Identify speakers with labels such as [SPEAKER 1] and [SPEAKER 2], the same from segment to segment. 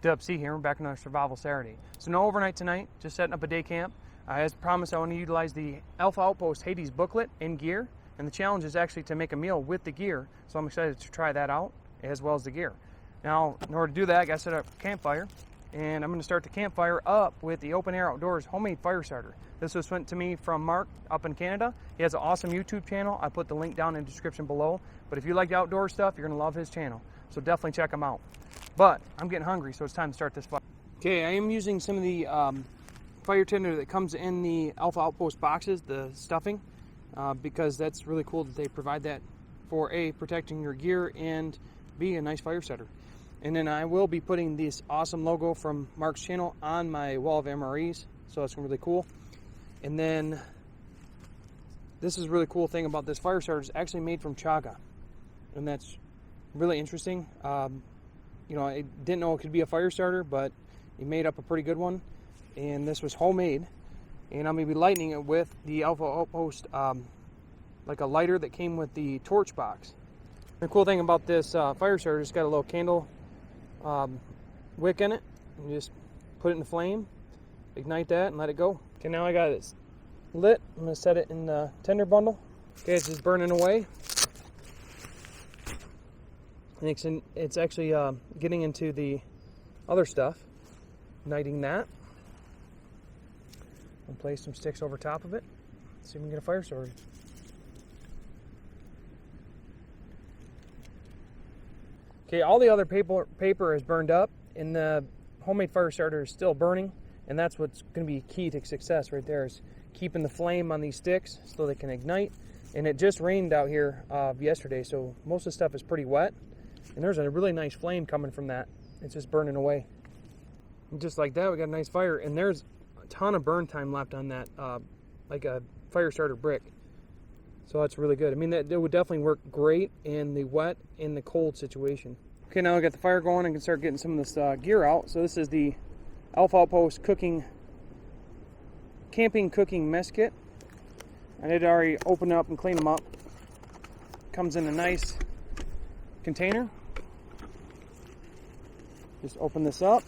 [SPEAKER 1] dubc here. We're back on our survival Saturday. So no overnight tonight, just setting up a day camp. As promised, I want to utilize the Alpha Outpost Hades booklet and gear, and the challenge is actually to make a meal with the gear, so I'm excited to try that out, as well as the gear. Now, in order to do that, I got to set up a campfire, and I'm going to start the campfire up with the Open Air Outdoors homemade fire starter. This was sent to me from Mark up in Canada. He has an awesome YouTube channel. I put the link down in the description below, but if you like the outdoor stuff, you're going to love his channel, so definitely check him out. But I'm getting hungry, so it's time to start this fire. Okay, I am using some of the fire tinder that comes in the Alpha Outpost boxes, the stuffing, because that's really cool that they provide that for A, protecting your gear, and B, a nice fire starter. And then I will be putting this awesome logo from Mark's channel on my wall of MREs, so that's really cool. And then this is a really cool thing about this fire starter. It's actually made from chaga, and that's really interesting. You know, I didn't know it could be a fire starter, but he made up a pretty good one. And this was homemade. And I'm going to be lighting it with the Alpha Outpost, like a lighter that came with the torch box. The cool thing about this fire starter, it's got a little candle wick in it. You just put it in the flame, ignite that, and let it go. Okay, now I got it lit. I'm going to set it in the tinder bundle. Okay, it's just burning away. And it's actually getting into the other stuff, igniting that. I'll place some sticks over top of it. See if we can get a fire started. Okay, all the other paper is burned up, and the homemade fire starter is still burning, and that's what's going to be key to success right there, is keeping the flame on these sticks so they can ignite. And it just rained out here yesterday, so most of the stuff is pretty wet. And there's a really nice flame coming from that. It's just burning away. And just like that, we got a nice fire. And there's a ton of burn time left on that, like a fire starter brick. So that's really good. I mean, that would definitely work great in the wet and the cold situation. Okay, now I got the fire going and can start getting some of this gear out. So this is the Alpha Outpost camping cooking mess kit. I did already open up and clean them up. Comes in a nice container. Just open this up.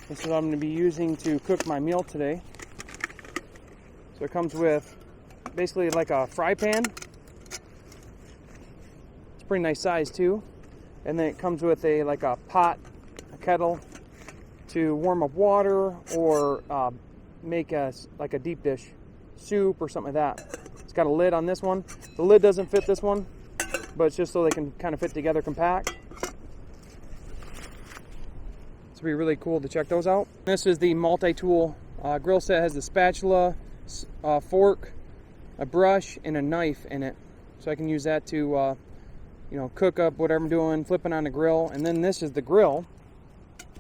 [SPEAKER 1] This is what I'm going to be using to cook my meal today. So it comes with basically like a fry pan. It's a pretty nice size too. And then it comes with a pot, a kettle to warm up water, or make a deep dish soup or something like that. It's got a lid on this one. The lid doesn't fit this one, but it's just so they can kind of fit together compact. It's be really cool to check those out. This is the multi-tool grill set. It has the spatula, fork, a brush, and a knife in it, so I can use that to you know, cook up whatever I'm doing, flipping on the grill. And then this is the grill,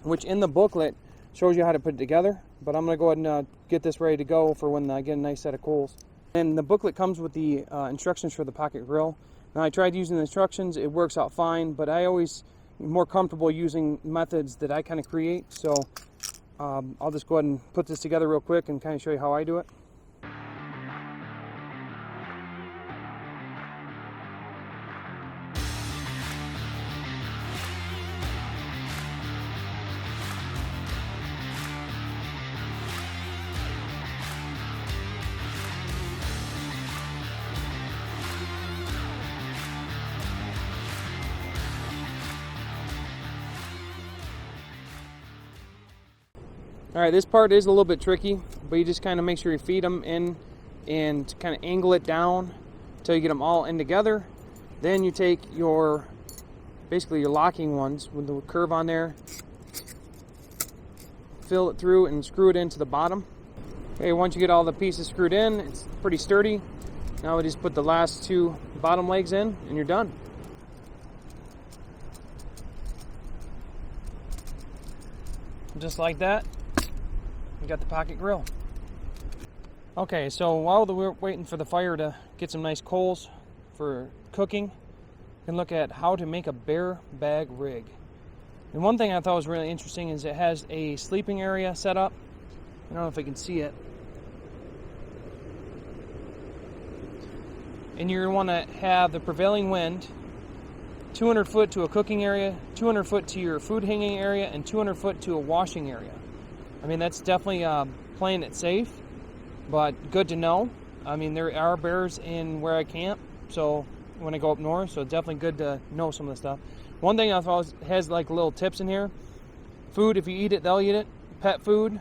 [SPEAKER 1] which in the booklet shows you how to put it together, but I'm going to go ahead and get this ready to go for when I get a nice set of coals. And the booklet comes with the instructions for the pocket grill. Now, I tried using the instructions, it works out fine, but I always am more comfortable using methods that I kind of create. So I'll just go ahead and put this together real quick and kind of show you how I do it. Alright, this part is a little bit tricky, but you just kind of make sure you feed them in and kind of angle it down until you get them all in together. Then you take basically your locking ones with the curve on there, fill it through and screw it into the bottom. Okay, once you get all the pieces screwed in, it's pretty sturdy. Now we just put the last two bottom legs in and you're done. Just like that. We got the pocket grill. Okay, so while we're waiting for the fire to get some nice coals for cooking, we can look at how to make a bear bag rig. And one thing I thought was really interesting is it has a sleeping area set up. I don't know if I can see it. And you're going to want to have the prevailing wind 200 foot to a cooking area, 200 foot to your food hanging area, and 200 foot to a washing area. I mean, that's definitely playing it safe, but good to know. I mean, there are bears in where I camp, so when I go up north, so it's definitely good to know some of the stuff. One thing I thought has like little tips in here. Food, if you eat it, they'll eat it. Pet food,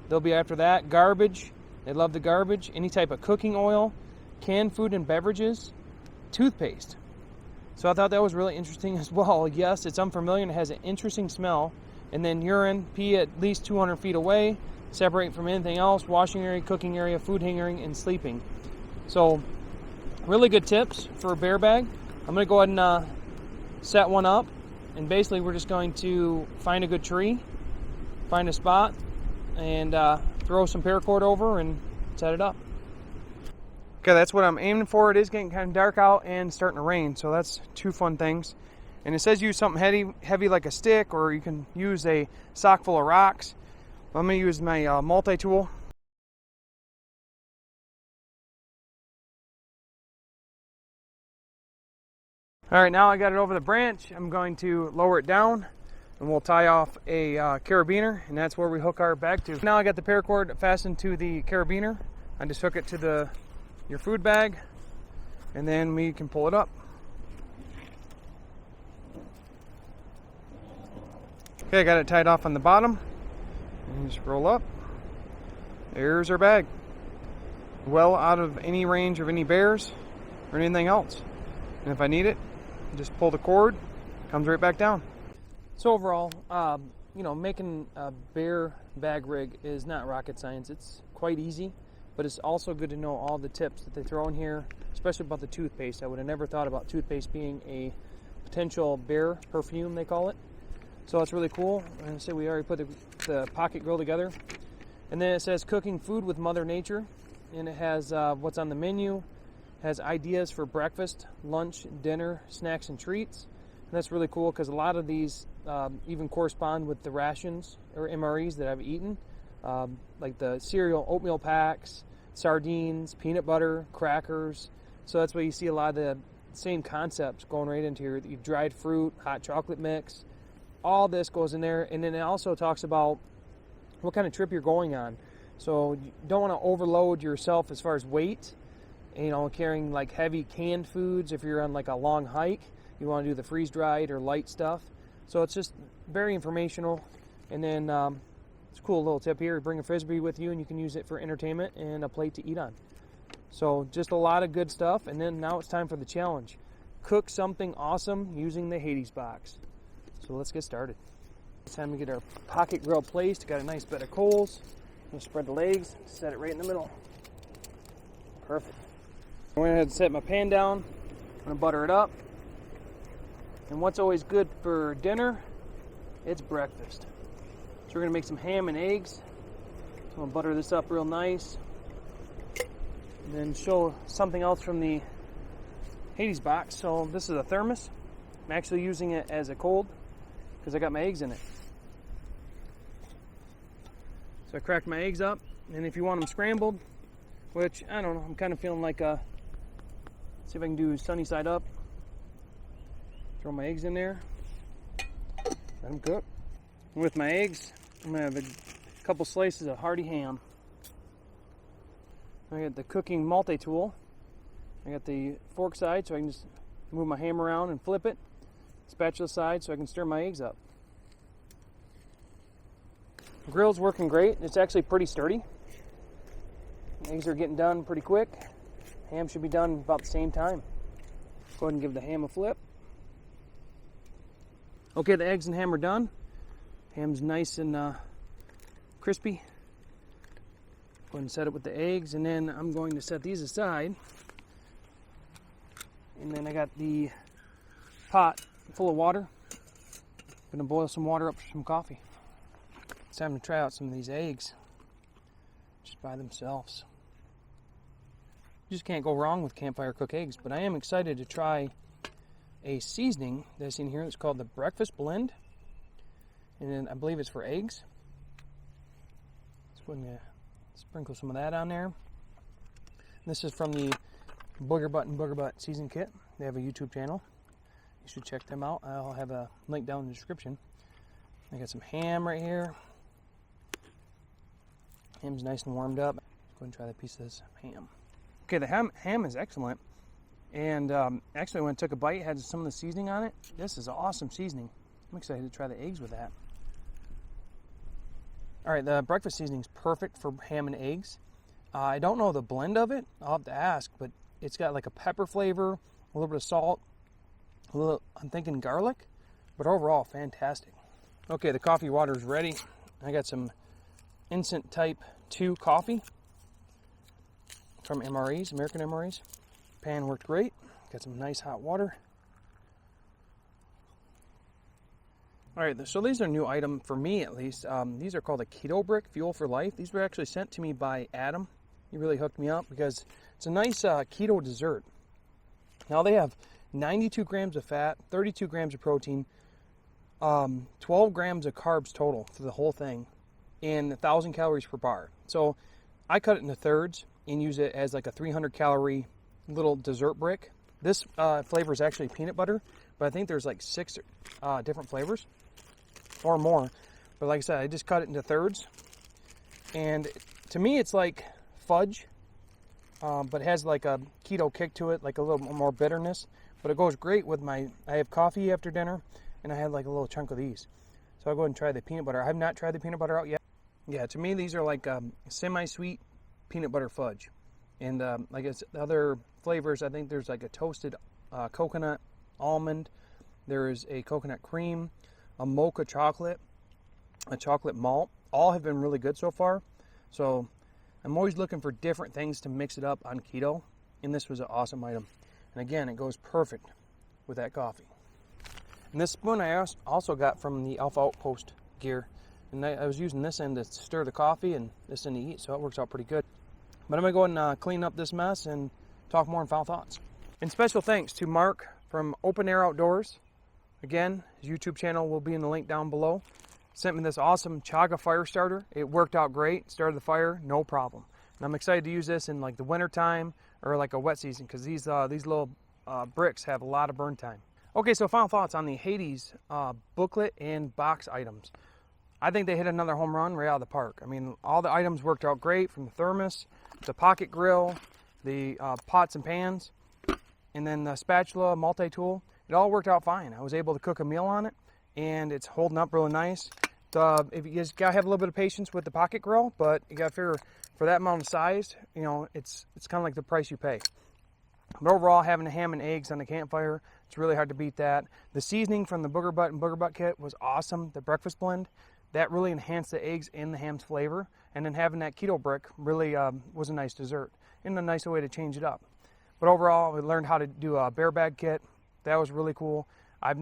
[SPEAKER 1] they'll be after that. Garbage, they love the garbage. Any type of cooking oil, canned food and beverages, toothpaste. So I thought that was really interesting as well. Yes, it's unfamiliar and it has an interesting smell. And then urine, pee at least 200 feet away, separate from anything else, washing area, cooking area, food hanging, and sleeping. So really good tips for a bear bag. I'm going to go ahead and set one up. And basically we're just going to find a good tree, find a spot, and throw some paracord over and set it up. Okay, that's what I'm aiming for. It is getting kind of dark out and starting to rain, so that's two fun things. And it says use something heavy like a stick, or you can use a sock full of rocks. I'm going to use my multi-tool. All right, now I got it over the branch. I'm going to lower it down, and we'll tie off a carabiner, and that's where we hook our bag to. Now I got the paracord fastened to the carabiner. I just hook it to your food bag, and then we can pull it up. Okay, I got it tied off on the bottom, and just roll up. There's our bag. Well out of any range of any bears or anything else. And if I need it, just pull the cord, comes right back down. So overall, you know, making a bear bag rig is not rocket science. It's quite easy, but it's also good to know all the tips that they throw in here, especially about the toothpaste. I would have never thought about toothpaste being a potential bear perfume, they call it. So it's really cool. And so we already put the pocket grill together. And then it says cooking food with Mother Nature, and it has what's on the menu. Has ideas for breakfast, lunch, dinner, snacks, and treats. And that's really cool because a lot of these even correspond with the rations or MREs that I've eaten, like the cereal, oatmeal packs, sardines, peanut butter, crackers. So that's why you see a lot of the same concepts going right into your dried fruit, hot chocolate mix. All this goes in there. And then it also talks about what kind of trip you're going on. So you don't want to overload yourself as far as weight. You know, carrying like heavy canned foods. If you're on like a long hike, you want to do the freeze-dried or light stuff. So it's just very informational. And then it's a cool little tip here. Bring a Frisbee with you and you can use it for entertainment and a plate to eat on. So just a lot of good stuff. And then now it's time for the challenge. Cook something awesome using the Hades box. So let's get started. It's time to get our pocket grill placed. Got a nice bed of coals. I'm going to spread the legs, set it right in the middle. Perfect. I went ahead and set my pan down. I'm going to butter it up. And what's always good for dinner? It's breakfast. So we're going to make some ham and eggs. So I'm going to butter this up real nice. And then show something else from the Hades box. So this is a thermos. I'm actually using it as a cold because I got my eggs in it. So I cracked my eggs up. And if you want them scrambled, which I don't know, I'm kind of feeling like see if I can do sunny side up. Throw my eggs in there. Let them cook. And with my eggs, I'm going to have a couple slices of hearty ham. I got the cooking multi-tool. I got the fork side so I can just move my ham around and flip it. Spatula side so I can stir my eggs up. The grill's working great. It's actually pretty sturdy. Eggs are getting done pretty quick. Ham should be done about the same time. Go ahead and give the ham a flip. Okay, the eggs and ham are done. Ham's nice and crispy. Go ahead and set it with the eggs, and then I'm going to set these aside. And then I got the pot full of water. I'm going to boil some water up for some coffee. It's time to try out some of these eggs just by themselves. You just can't go wrong with campfire cooked eggs, but I am excited to try a seasoning that's in here. It's called the Breakfast Blend, and then I believe it's for eggs. Let's go ahead and sprinkle some of that on there. This is from the Boogerbutt and Boogerbutt season kit. They have a YouTube channel. You should check them out. I'll have a link down in the description. I got some ham right here. Ham's nice and warmed up. Let's go ahead and try that piece of this ham. Okay, the ham is excellent. And actually, when I took a bite, it had some of the seasoning on it. This is awesome seasoning. I'm excited to try the eggs with that. All right, the breakfast seasoning is perfect for ham and eggs. I don't know the blend of it. I'll have to ask, but it's got like a pepper flavor, a little bit of salt, a little, I'm thinking garlic, but overall, fantastic. Okay, the coffee water is ready. I got some Instant Type 2 coffee from MREs, American MREs. Pan worked great. Got some nice hot water. All right, so these are a new item for me at least. These are called a Keto Brick, Fuel for Life. These were actually sent to me by Adam. He really hooked me up because it's a nice keto dessert. Now they have 92 grams of fat, 32 grams of protein, 12 grams of carbs total for the whole thing, and 1,000 calories per bar. So I cut it into thirds and use it as like a 300 calorie little dessert brick. This flavor is actually peanut butter, but I think there's like 6 different flavors or more. But like I said, I just cut it into thirds. And to me, it's like fudge, but it has like a keto kick to it, like a little more bitterness. But it goes great with I have coffee after dinner, and I had like a little chunk of these. So I'll go ahead and try the peanut butter. I have not tried the peanut butter out yet. Yeah, to me, these are like semi-sweet peanut butter fudge. And like I said, the other flavors, I think there's like a toasted coconut almond. There is a coconut cream, a mocha chocolate, a chocolate malt. All have been really good so far. So I'm always looking for different things to mix it up on keto. And this was an awesome item. And again, it goes perfect with that coffee. And this spoon I also got from the Alpha Outpost gear. And I was using this end to stir the coffee and this end to eat, so it works out pretty good. But I'm going to go ahead and clean up this mess and talk more in final thoughts. And special thanks to Mark from Open Air Outdoors. Again, his YouTube channel will be in the link down below. Sent me this awesome Chaga fire starter. It worked out great. Started the fire, no problem. And I'm excited to use this in like the winter time or like a wet season because these little bricks have a lot of burn time. Okay, so final thoughts on the Hades booklet and box items. I think they hit another home run right out of the park. I mean, all the items worked out great, from the thermos, the pocket grill, the pots and pans, and then the spatula, multi-tool. It all worked out fine. I was able to cook a meal on it, and it's holding up really nice. If you just gotta have a little bit of patience with the pocket grill, but you gotta figure for that amount of size, you know, it's kind of like the price you pay. But overall, having the ham and eggs on the campfire, it's really hard to beat that. The seasoning from the Boogerbutt and Boogerbutt kit was awesome. The breakfast blend, that really enhanced the eggs and the ham's flavor. And then having that keto brick really was a nice dessert and a nice way to change it up. But overall, we learned how to do a bear bag kit. That was really cool. I've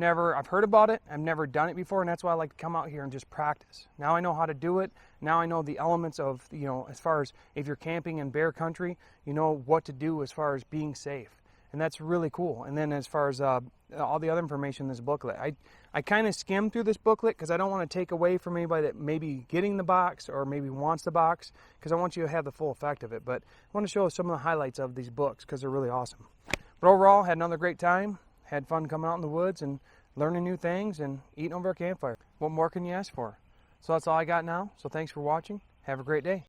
[SPEAKER 1] heard about it. I've never done it before, and that's why I like to come out here and just practice. Now I know how to do it. Now I know the elements of, you know, as far as if you're camping in bear country, you know what to do as far as being safe. And that's really cool. And then as far as all the other information in this booklet, I kind of skimmed through this booklet because I don't want to take away from anybody that may be getting the box or maybe wants the box, because I want you to have the full effect of it. But I want to show some of the highlights of these books because they're really awesome. But overall, had another great time. Had fun coming out in the woods and learning new things and eating over a campfire. What more can you ask for? So that's all I got now. So thanks for watching. Have a great day.